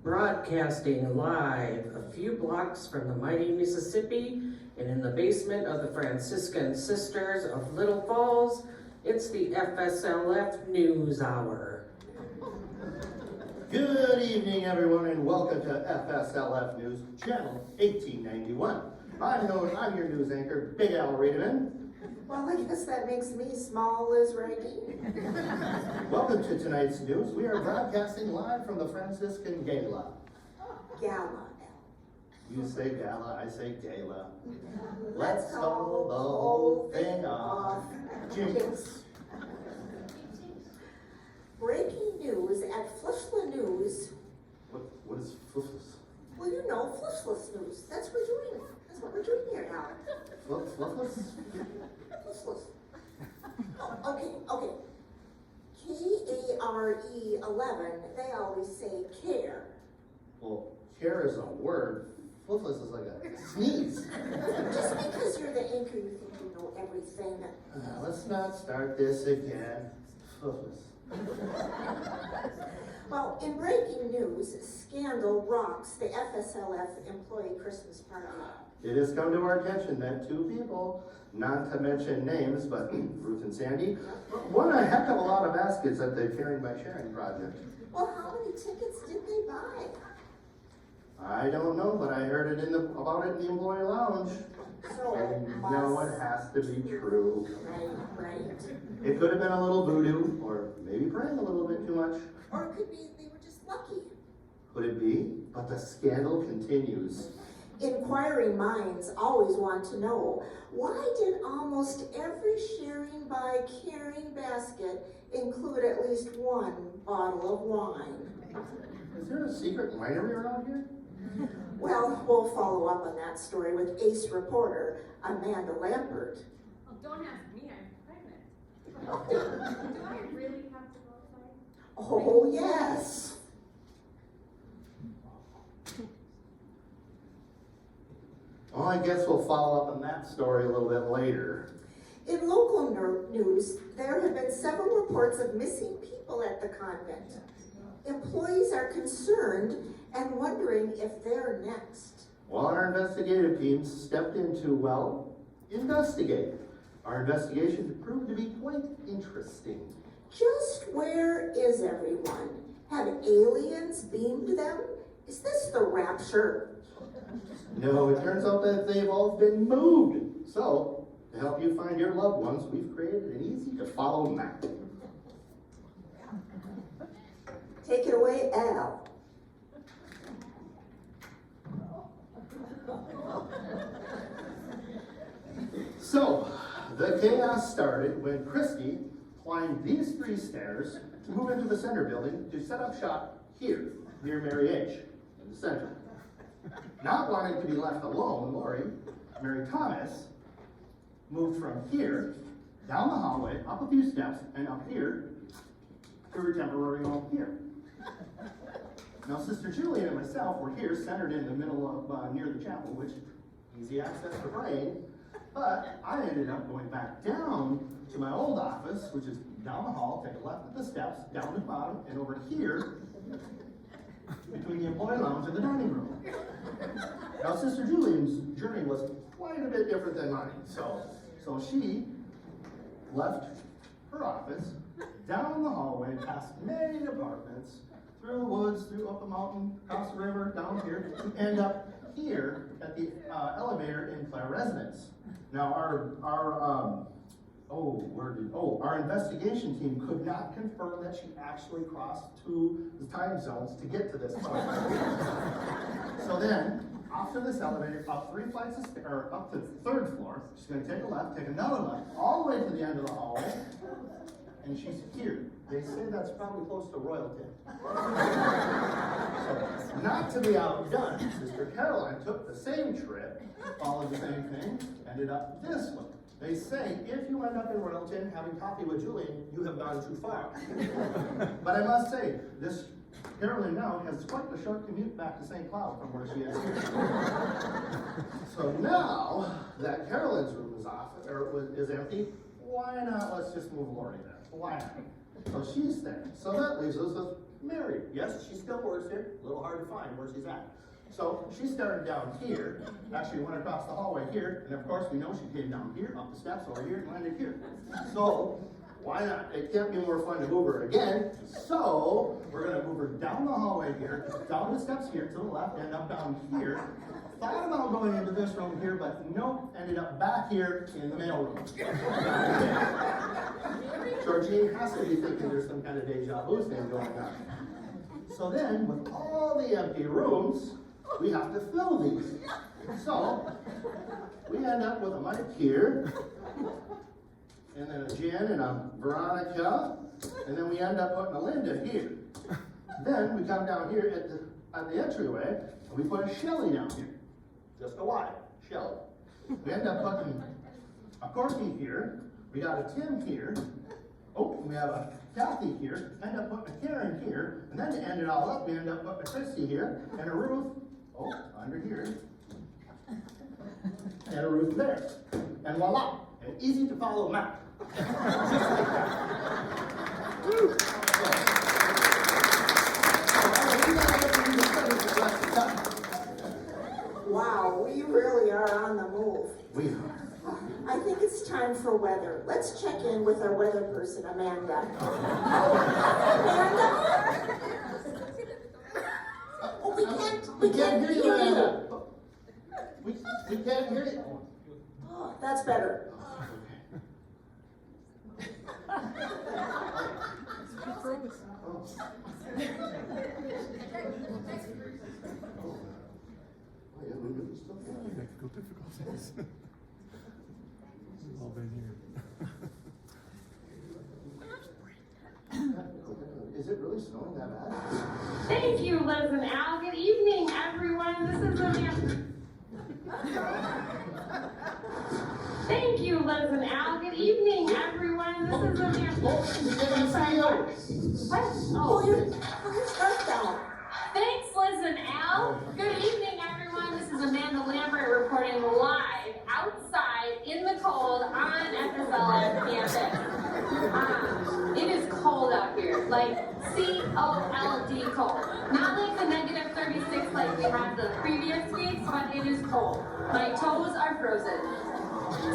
Broadcasting live a few blocks from the mighty Mississippi and in the basement of the Franciscan Sisters of Little Falls, it's the FSLF News Hour. Good evening, everyone, and welcome to FSLF News, Channel 1891. I'm your news anchor, Big Al Reedman. Well, I guess that makes me small, Liz Reagan. Welcome to tonight's news. We are broadcasting live from the Franciscan Gala. Gala. You say gala, I say gala. Let's call the whole thing off. Jinx. Breaking news at Flushla News. What is fluffless? Well, you know, Flushless News. That's what we're doing. That's what we're doing here now. Fluffless? Flushless. Oh, okay. K-A-R-E 11, they always say care. Well, care is a word. Fluffless is like a sneeze. Just because you're the anchor, you think you know everything. Let's not start this again. Fluffless. Well, in breaking news, scandal rocks the FSLF employee Christmas party. It has come to our attention that two people, not to mention names, but Ruth and Sandy, won a heck of a lot of baskets at the Caring by Sharing project. Well, how many tickets did they buy? I don't know, but I heard it about it in the employee lounge. So And it no, it has to be true. Right. It could have been a little voodoo, or maybe praying a little bit too much. Or it could be they were just lucky. Could it be? But the scandal continues. Inquiring minds always want to know, why did almost every sharing by caring basket include at least one bottle of wine? Is there a secret winery around here? Well, we'll follow up on that story with ace reporter Amanda Lampert. Oh, don't ask me, I'm pregnant. Do I really have to go outside? Oh, yes. Well, I guess we'll follow up on that story a little bit later. In local news, there have been several reports of missing people at the convent. Employees are concerned and wondering if they're next. Well, our investigative team stepped in to, well, investigate. Our investigation proved to be quite interesting. Just where is everyone? Have aliens beamed them? Is this the rapture? No, it turns out that they've all been moved. So, to help you find your loved ones, we've created an easy-to-follow map. Take it away, Al. So, the chaos started when Christy climbed these three stairs to move into the center building to set up shop here, near Mary H., in the center. Not wanting to be left alone, Lori, Mary Thomas, moved from here, down the hallway, up a few steps, and up here, to her temporary home here. Now, Sister Julie and myself were here, centered in the middle of, near the chapel, which, easy access for praying, but I ended up going back down to my old office, which is down the hall, take a left at the steps, down the bottom, and over here, between the employee lounge and the dining room. Now, Sister Julian's journey was quite a bit different than mine, so she left her office, down the hallway, past many apartments, through the woods, through up the mountain, across the river, down here, to end up here at the elevator in Clare Residence. Now, our investigation team could not confirm that she actually crossed two time zones to get to this point. So then, off to this elevator, up 3 flights of stairs, or up to the third floor. She's going to take a left, take another left, all the way to the end of the hallway, and she's here. They say that's probably close to royalty. So, not to be outdone, Sister Caroline took the same trip, followed the same thing, ended up this way. They say if you end up in Royalton having coffee with Julian, you have gone too far. But I must say, this Carolyn now has quite the short commute back to St. Cloud from where she is here. So now that Carolyn's room is empty, why not let's just move Lori there? Why not? So she's there. So that leaves us with married. Yes, she still works here. A little hard to find where she's at. So she started down here, actually went across the hallway here, and of course we know she came down here, up the steps over here, and landed here. So why not? It can't be more fun to move her again. So we're gonna move her down the hallway here, down the steps here to the left, and up down here. Thought about going into this room here, but nope, ended up back here in the mail room. Georgine has to be thinking there's some kind of deja vu thing going on. So then, with all the empty rooms, we have to fill these. So we end up with a Mike here, and then a Jen and a Veronica, and then we end up putting a Linda here. Then we come down here at the entryway, and we put a Shelly down here. Just a Y, Shelly. We end up putting a Corky here, we got a Tim here, oh, we have a Kathy here, end up putting a Karen here, and then to end it all up, we end up putting a Christy here, and a Ruth, oh, under here, and a Ruth there. And voila, an easy to follow map. Just like that. Wow, we really are on the move. We are. I think it's time for weather. Let's check in with our weather person, Amanda. Amanda? Oh, we can't hear you either. We can't hear you. Oh, that's better. Technical difficulties. We've all been here. Is it really snowing that bad? Thank you, Liz and Al. Good evening, everyone. This is Amanda. Thank you, Liz and Al. Good evening, everyone. This is Amanda. Oh, we didn't see you. What? Oh, your scarf down. Thanks, Liz and Al. Good evening, everyone. This is Amanda Lambert reporting live outside in the cold on FSLS campus. It is cold out here, like C-O-L-D cold. Not like the negative 36 like we had the previous weeks, but it is cold. My toes are frozen.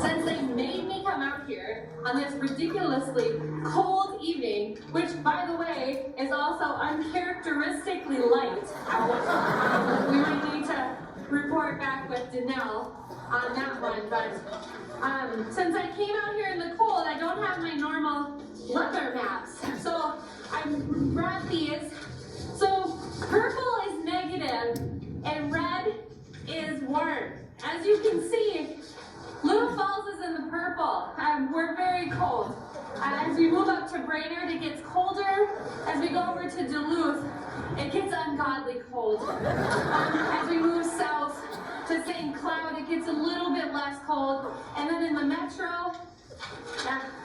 Since they made me come out here on this ridiculously cold evening, which, by the way, is also uncharacteristically light out, we might need to report back with Danelle on that one, but since I came out here in the cold, I don't have my normal leather maps, so I brought these. So purple is negative and red is warm. As you can see, Little Falls is in the purple. We're very cold. As we move up to Brainerd, it gets colder. As we go over to Duluth, it gets ungodly cold. As we move south to St. Cloud, it gets a little bit less cold. And then in the metro,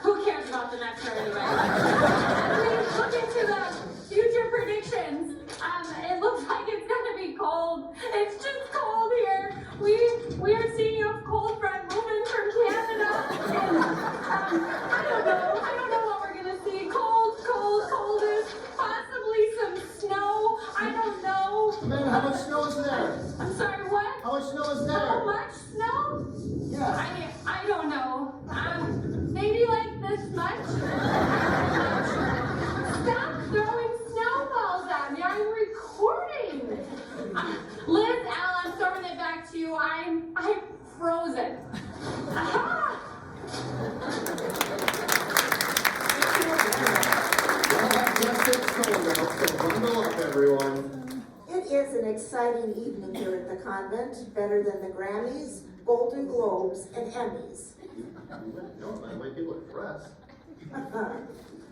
who cares about the metro anyway? As we look into the future predictions, it looks like it's gonna be cold. It's just cold here. We are seeing a cold front moving from Canada, and I don't know what we're gonna see. Coldest, possibly some snow. I don't know. Man, how much snow is there? I'm sorry, what? How much snow is there? How much snow? Yeah. I don't know. Maybe like this much. Stop throwing snowballs at me. I'm recording. Liz, Al, I'm throwing it back to you. I'm frozen. Aha! Well, that just gets cold now, so bundle up, everyone. It is an exciting evening here at the convent, better than the Grammys, Golden Globes, and Emmys. No, by the way people are dressed.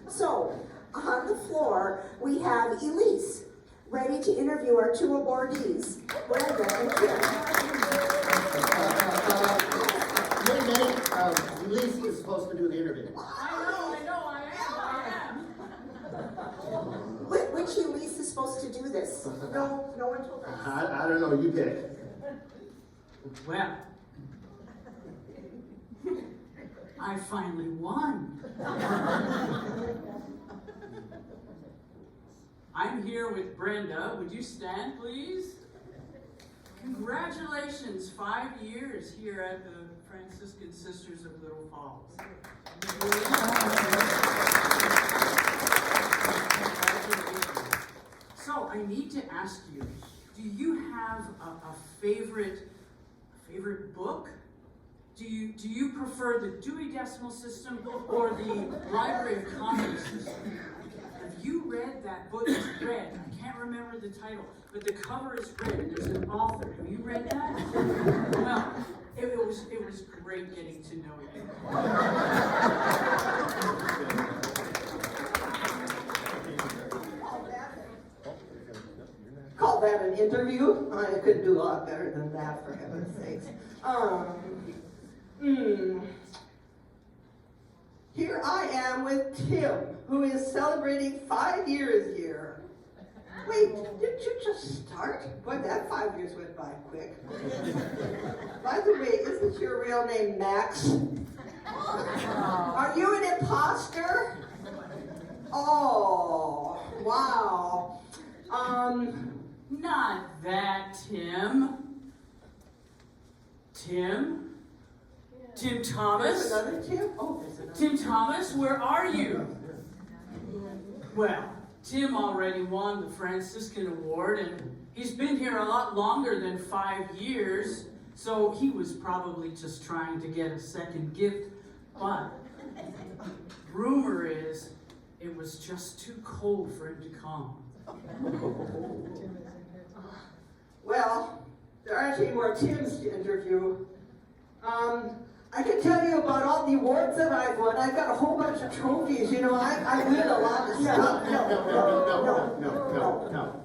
So, on the floor, we have Elise, ready to interview our two abortees, Brenda and Kim. Wait, Elise is supposed to do the interview. I am. Which Elise is supposed to do this? No one told us. I don't know, you pick. Well, I finally won. I I'm here with Brenda. Would you stand, please? Congratulations, 5 years here at the Franciscan Sisters of Little Falls. So I need to ask you, do you have a favorite book? Do you prefer the Dewey Decimal System or the Library of Congress system? Have you read that book? It's red. I can't remember the title, but the cover is red and there's an author. Have you read that? Well, it was great getting to know you. Call that an interview? I could do a lot better than that, for heaven's sakes. Here I am with Tim, who is celebrating 5 years here. Wait, didn't you just start? Boy, that 5 years went by quick. By the way, isn't your real name Max? Are you an imposter? Oh, wow. Not that, Tim. Tim? Tim Thomas? There's another Tim? Oh, there's another. Tim Thomas, where are you? Well, Tim already won the Franciscan Award, and he's been here a lot longer than 5 years, so he was probably just trying to get a second gift, but rumor is it was just too cold for him to come. Well, there aren't any more Tims to interview. I can tell you about all the awards that I've won. I've got a whole bunch of trophies. You know, I win a lot of stuff. No.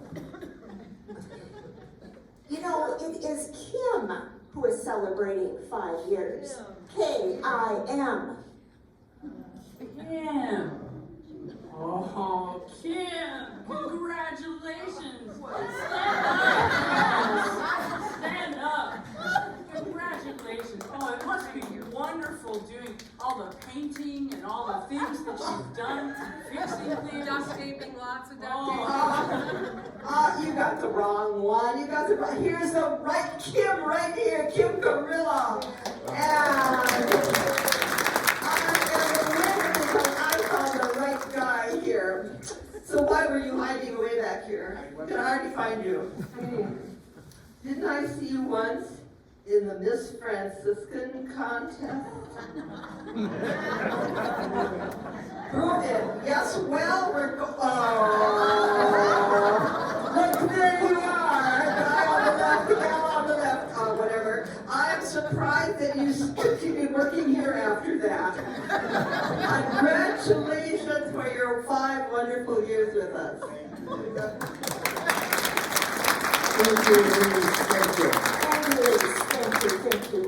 You know, it is Kim who is celebrating 5 years. K-I-M. Kim! Oh, Kim! Congratulations! Stand up! Congratulations! Oh, it must be wonderful doing all the painting and all the things that you've done, fixing things. Duct-taping, lots of duct You got the wrong one. You got the right. Here's the right Kim right here, Kim Gorilla. And I found the right guy here. So why were you hiding away back here? Can I hardly find you? Didn't I see you once in the Miss Franciscan contest? Prove it. Yes, well, we're look, there you are. The guy on the left, the gal on the left. Whatever. I'm surprised that you continued working here after that. Congratulations for your 5 wonderful years with us. Thank you. Thank you.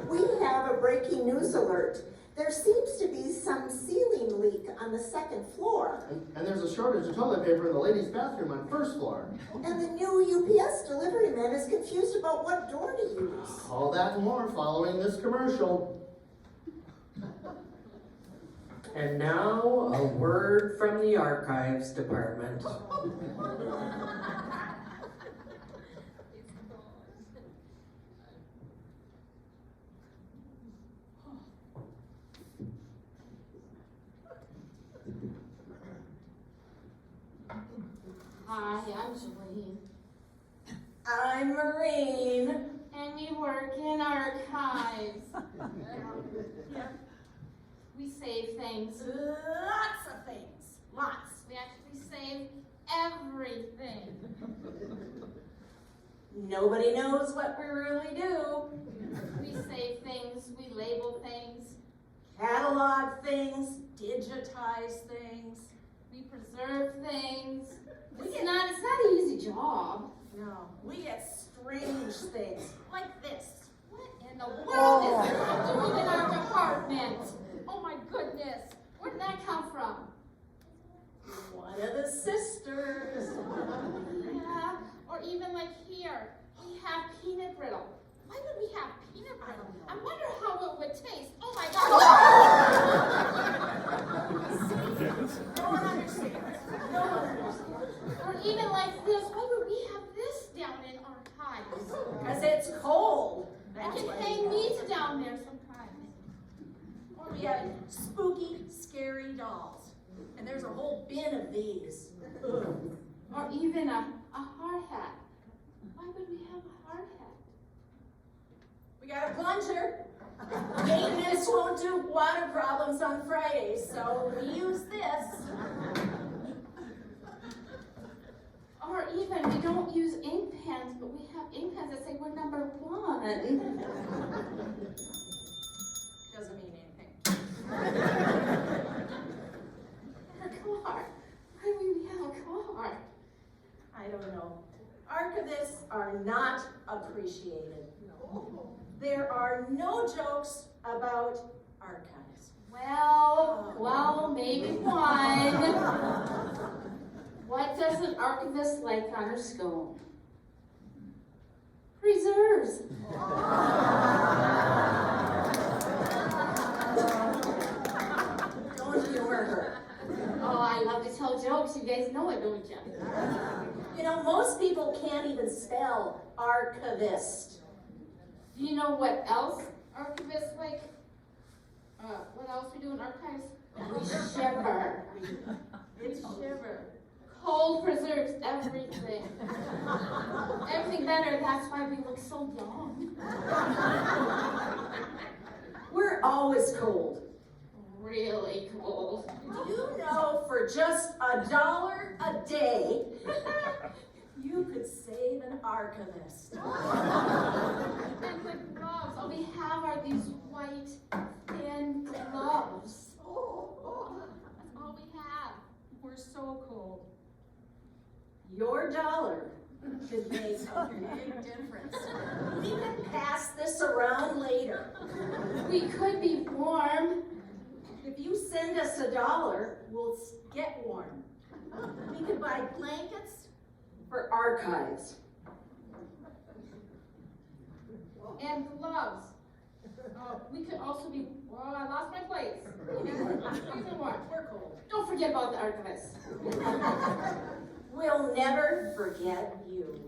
We have a breaking news alert. There seems to be some ceiling leak on the 2nd floor. And there's a shortage of toilet paper in the ladies' bathroom on 1st floor. And the new UPS delivery man is confused about what door to use. All that and more following this commercial. And now, a word from the Archives Department. Hi, I'm Jolene. I'm Maureen. And we work in archives. We save things. Lots of things. Lots. We actually save everything. Nobody knows what we really do. We save things. We label things. Catalog things, digitize things. We preserve things. It's not an easy job. No, we get strange things like this. What in the world is that doing in our department? Oh my goodness. Where did that come from? One of the sisters. Yeah, or even like here, we have peanut brittle. Why would we have peanut brittle? And what taste. Oh my God. No one understands. No one understands. Or even like this, why would we have this down in archives? Because it's cold. I That's can why hang we meat down there sometimes. Or we have spooky, scary dolls. And there's a whole bin of these. Or even a hard hat. Why would we have a hard hat? We got a plunger. Maintenance won't do water problems on Fridays, so we use this. Or even, we don't use ink pens, but we have ink pens that say we're number 1. Doesn't mean anything. A car. Why do we have a car? I don't know. Archivists are not appreciated. There are no jokes about archives. Well, maybe one. What does an archivist like on her scone? Preserves. Don't humor her. Oh, I love to tell jokes. You guys know it, don't you? You know, most people can't even spell archivist. Do you know what else archivists like? What else we do in archives? We shiver. It's shiver. Cold preserves everything. Everything better, that's why we look so young. We're always cold. Really cold. Do you know for just $1 a day, you could save an archivist? And the gloves, all we have are these white, thin gloves. That's all we have. We're so cold. Your dollar could make a big difference. We can pass this around later. We could be warm. If you send us $1, we'll get warm. We could buy blankets for archives. And gloves. We could also be, well, I lost my place. Even warm. We're cold. Don't forget about the archivists. We'll never forget you.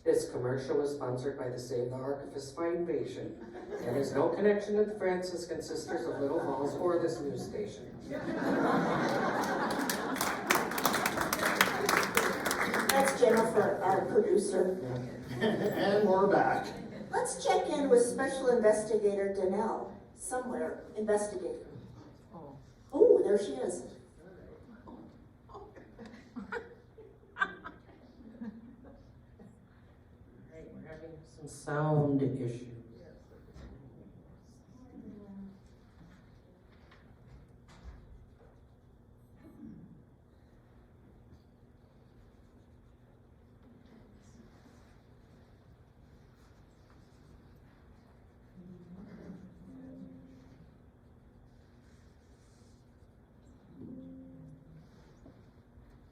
This commercial was sponsored by the Save the Archivist Foundation and has no connection to the Franciscan Sisters of Little Falls or this news station. That's Jennifer, our producer. And we're back. Let's check in with Special Investigator Danelle. Somewhere, investigator. Oh, there she is. Right, we're having some sound issues.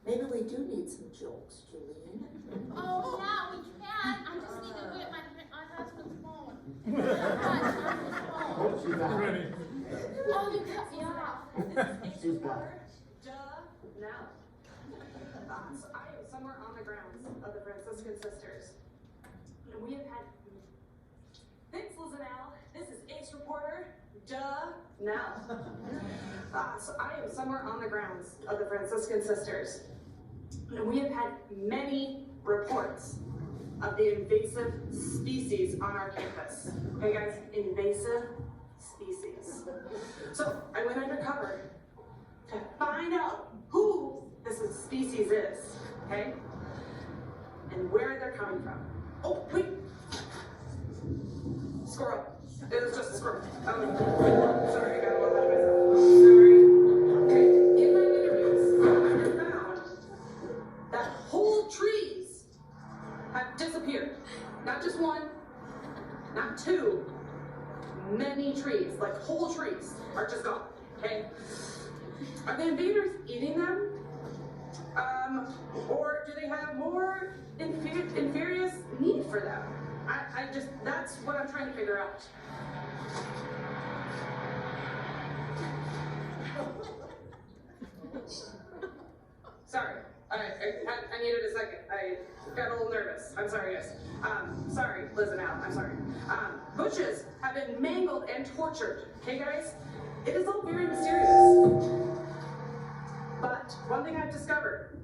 Maybe we do need some jokes, Julian. Oh, yeah, we can. I just need to look at my husband's phone. Oh, she's back. Oh, you cut me off. She's back. Now, thoughts. I am somewhere on the grounds of the Franciscan Sisters. And we have had. Thanks, Lizanelle. This is Ace Reporter. Now. Thoughts. I am somewhere on the grounds of the Franciscan Sisters. And we have had many reports of the invasive species on our campus. Okay, guys? Invasive species. So I went undercover to find out who this species is, okay? And where they're coming from. Oh, wait! Squirrel. It was just a squirrel. Sorry, I got a little ahead of myself. Sorry. Okay, in my interviews, I found that whole are just gone, okay? Are the invaders eating them? Or do they have more inferious need for them? That's what I'm trying to figure out. Sorry, I needed a second. I got a little nervous. I'm sorry, guys. Sorry, Liz and Al, I'm sorry. Bushes have been mangled and tortured, okay, guys? It is all very mysterious. But one thing I've discovered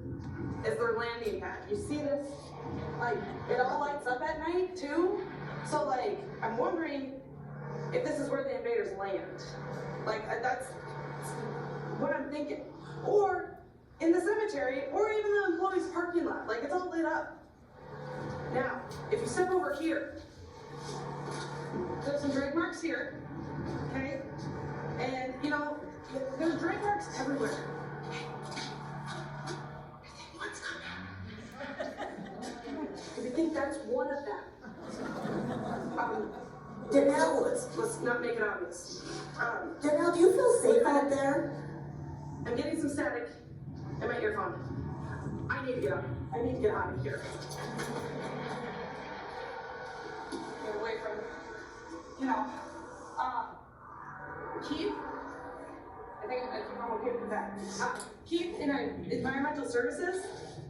is their landing pad. You see this? Like, it all lights up at night, too? So, like, I'm wondering if this is where the invaders land. Like, that's what I'm thinking. Or in the cemetery, or even the employees' parking lot. Like, it's all lit up. Now, if you step over here, there's some drag marks here, okay? And, you know, there's drag marks everywhere. I think one's coming. If you think that's one of them, Danelle, let's not make it obvious. Danelle, do you feel safe out there? I'm getting some static in my earphone. I need to get out of here. Get away from, Keith? I think I'm okay with that. Keith in environmental services,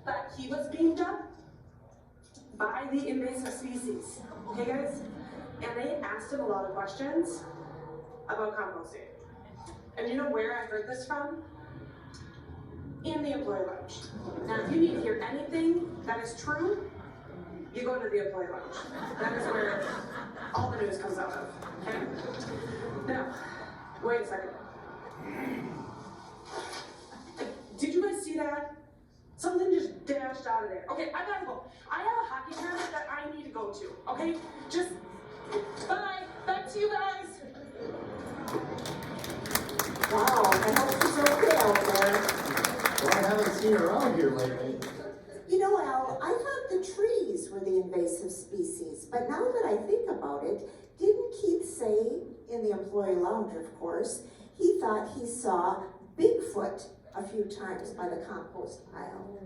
that he was beamed up by the invasive species. Okay, guys? And they asked him a lot of questions about composting. And you know where I heard this from? In the employee lounge. Now, if you need to hear anything that is true, you go to the employee lounge. That is where all the news comes out of. Okay? Now, wait a second. Did you guys see that? Something just dashed out of there. Okay, I gotta go. I have a hockey tournament that I need to go to. Okay? Just bye. Back to you guys. Wow, I hope she's okay out there. Well, I haven't seen her around here lately. You know, Al, I thought the trees were the invasive species, but now that I think about it, didn't Keith say, in the employee lounge, of course, he thought he saw Bigfoot a few times by the compost pile?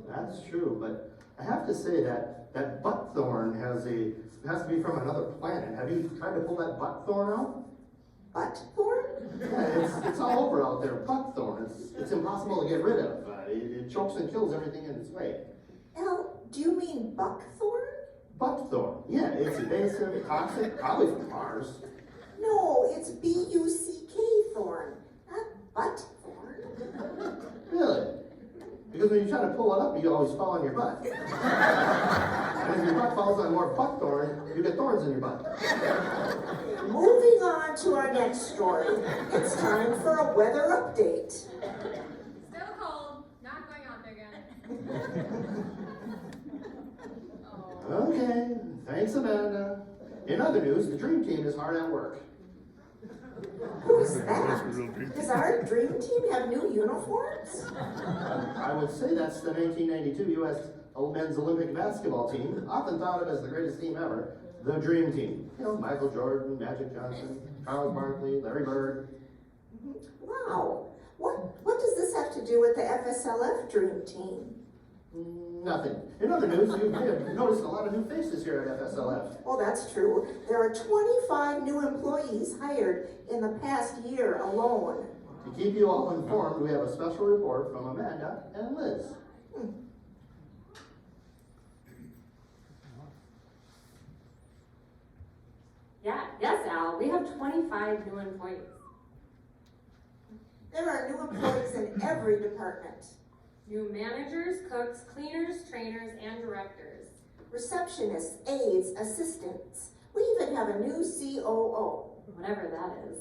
That's true, but I have to say that buckthorn has to be from another planet. Have you tried to pull that buckthorn out? Buckthorn? Yeah, it's all over out there. Buckthorn. It's impossible to get rid of. It chokes and kills everything in its way. Al, do you mean buckthorn? Buckthorn. Yeah, it's invasive, toxic, probably from Mars. No, it's B-U-C-K thorn, not buttthorn. Really? Because when you try to pull it up, you always fall on your butt. And if your butt falls on more buckthorn, you get thorns in your butt. Moving on to our next story. It's time for a weather update. Still cold. Not going out there again. Okay, thanks, Amanda. In other news, the Dream Team is hard at work. Who's that? Does our dream team have new uniforms? I would say that's the 1992 U.S. men's Olympic basketball team, often thought of as the greatest team ever, the Dream Team. You know, Michael Jordan, Magic Johnson, Charles Barkley, Larry Bird. Wow. What does this have to do with the FSLF dream team? Nothing. In other news, you may have noticed a lot of new faces here at FSLF. Well, that's true. There are 25 new employees hired in the past year alone. To keep you all informed, we have a special report from Amanda and Liz. Yes, Al, we have 25 new employees. There are new employees in every department. New managers, cooks, cleaners, trainers, and directors. Receptionists, aides, assistants. We even have a new COO. Whatever that is.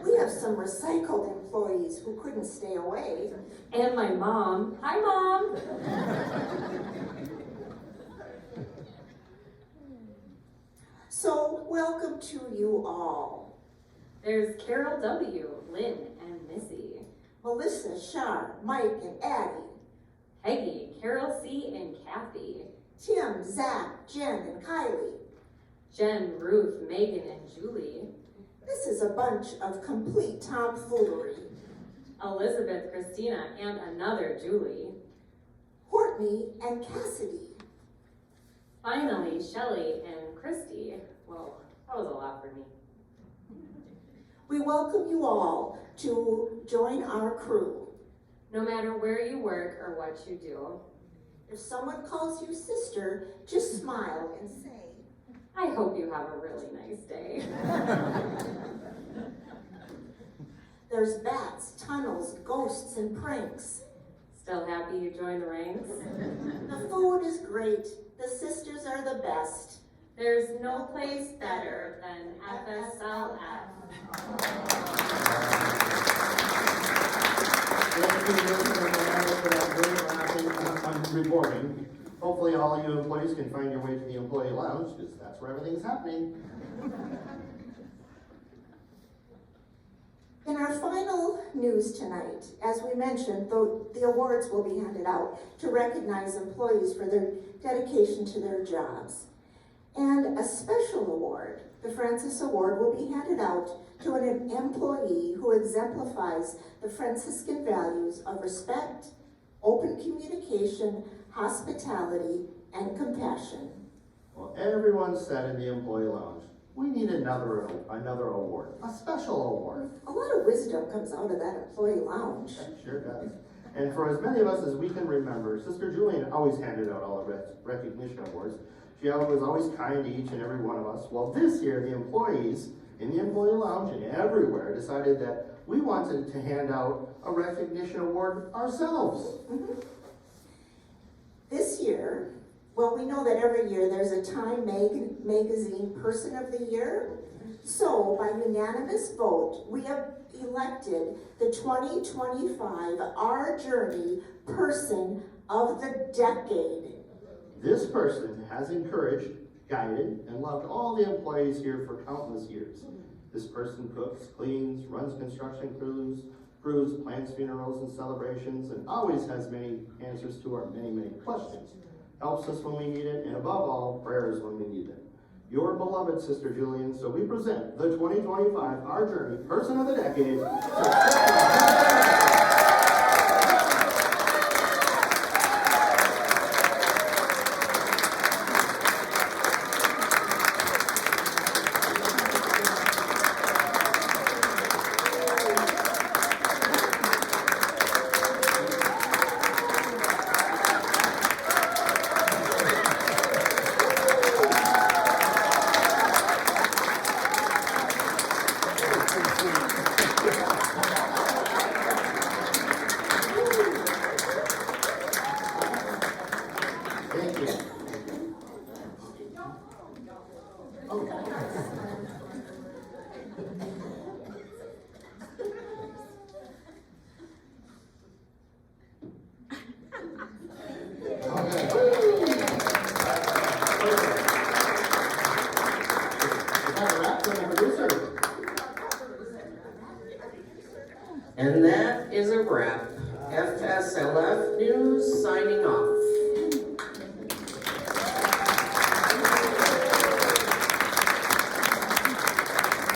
We have some recycled employees who couldn't stay away. And my mom. Hi, Mom! So, welcome to you all. There's Carol W., Lynn, and Missy. Melissa, Shar, Mike, and Addie. Peggy, Carol C., and Kathy. Tim, Zach, Jen, and Kylie. Jen, Ruth, Megan, and Julie. This is a bunch of complete tomfoolery. Elizabeth, Christina, and another Julie. Courtney and Cassidy. Finally, Shelley and Christy. Whoa, that was a lot for me. We welcome you all to join our crew. No matter where you work or what you do, If someone calls you sister, just smile and say, I hope you have a really nice day. there's bats, tunnels, ghosts, and pranks. Still happy you joined the ranks? The food is great. The sisters are the best. There's no place better than FSLF. Thank you, Mr. Morales, for that great reporting. Hopefully all you employees can find your way to the employee lounge, because that's where everything's happening. In our final news tonight, as we mentioned, the awards will be handed out to recognize employees for their dedication to their jobs. And a special award, the Francis Award, will be handed out to an employee who exemplifies the Franciscan values of respect, open communication, hospitality, and compassion. Well, everyone said in the employee lounge, we need another award, a special award. A lot of wisdom comes out of that employee lounge. It sure does. And for as many of us as we can remember, Sister Julian always handed out all the recognition awards. She was always kind to each and every one of us. Well, this year, the employees in the employee lounge and everywhere decided that we wanted to hand out a recognition award ourselves. This year, well, we know that every year there's a Time Magazine Person of the Year. So, by unanimous vote, we have elected the 2025 Our Journey Person of the Decade. This person has encouraged, guided, and loved all the employees here for countless years. This person cooks, cleans, runs construction crews, plans funerals and celebrations, and always has many answers to our many, many questions. Helps us when we need it, and above all, prayers when we need them. Your beloved Sister Julian, so we present the 2025 Our Journey Person of the Decade. Thank you. And that is a wrap. FSLF News signing off.